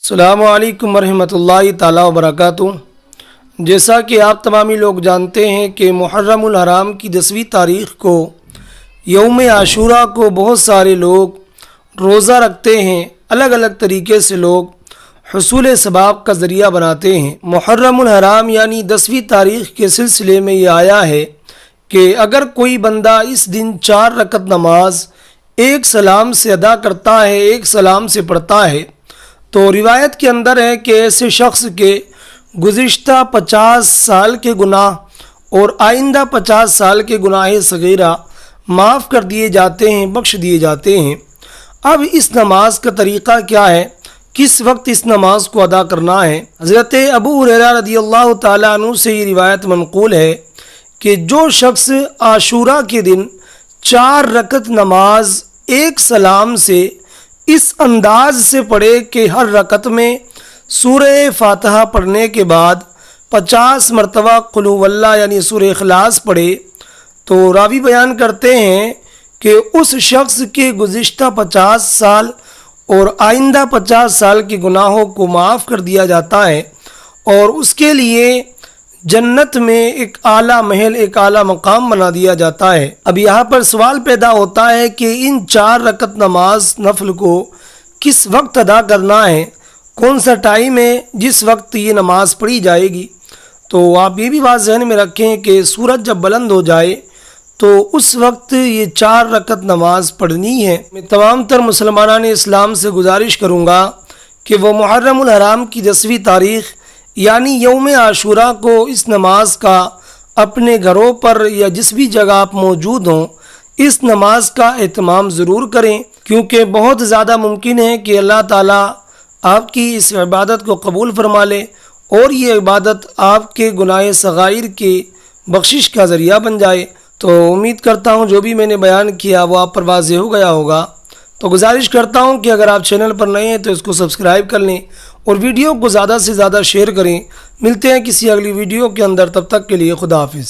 السلام علیکم ورحمۃ اللہ تعالیٰ وبرکاتہ۔ جیسا کہ آپ تمامی لوگ جانتے ہیں کہ محرم الحرام کی 10ویں تاریخ کو یوم عاشوراء کو بہت سارے لوگ روزہ رکھتے ہیں، الگ الگ طریقے سے لوگ حصول ثواب کا ذریعہ بناتے ہیں۔ محرم الحرام یعنی 10ویں تاریخ کے سلسلے میں یہ آیا ہے کہ اگر کوئی بندہ اس دن 4 رکعت نماز ایک سلام سے ادا کرتا ہے، ایک سلام سے پڑھتا ہے، تو روایت کے اندر ہے کہ ایسے شخص کے گزشتہ 50 سال کے گناہ اور آئندہ 50 سال کے گناہ صغیرہ معاف کر دیے جاتے ہیں، بخش دیے جاتے ہیں۔ اب اس نماز کا طریقہ کیا ہے، کس وقت اس نماز کو ادا کرنا ہے؟ حضرت ابو ہریرہ رضی اللہ تعالیٰ عنہ سے یہ روایت منقول ہے کہ جو شخص عاشوراء کے دن 4 رکعت نماز ایک سلام سے اس انداز سے پڑھے کہ ہر رکعت میں سورہ فاتحہ پڑھنے کے بعد 50 مرتبہ قل هو اللہ یعنی سورہ اخلاص پڑھے، تو راوی بیان کرتے ہیں کہ اس شخص کے گزشتہ 50 سال اور آئندہ 50 سال کے گناہوں کو معاف کر دیا جاتا ہے، اور اس کے لیے جنت میں ایک اعلیٰ محل، ایک اعلیٰ مقام بنا دیا جاتا ہے۔ اب یہاں پر سوال پیدا ہوتا ہے کہ ان 4 رکعت نماز نفل کو کس وقت ادا کرنا ہے، کون سا ٹائم ہے جس وقت یہ نماز پڑھی جائے گی؟ تو آپ یہ بھی بات ذہن میں رکھیں کہ سورج جب بلند ہو جائے تو اس وقت یہ 4 رکعت نماز پڑھنی ہے۔ میں تمام تر مسلمانان اسلام سے گزارش کروں گا کہ وہ محرم الحرام کی 10ویں تاریخ یعنی یوم عاشوراء کو اس نماز کا اپنے گھروں پر یا جس بھی جگہ آپ موجود ہوں اس نماز کا اہتمام ضرور کریں، کیونکہ بہت زیادہ ممکن ہے کہ اللہ تعالیٰ آپ کی اس عبادت کو قبول فرما لے اور یہ عبادت آپ کے گناہ صغائر کی بخشش کا ذریعہ بن جائے۔ تو امید کرتا ہوں جو بھی میں نے بیان کیا وہ آپ پر واضح ہو گیا ہوگا۔ تو گزارش کرتا ہوں کہ اگر آپ چینل پر نئے ہیں تو اس کو سبسکرائب کر لیں اور ویڈیو کو زیادہ سے زیادہ شیئر کریں۔ ملتے ہیں کسی اگلی ویڈیو کے اندر، تب تک کے لیے خدا حافظ۔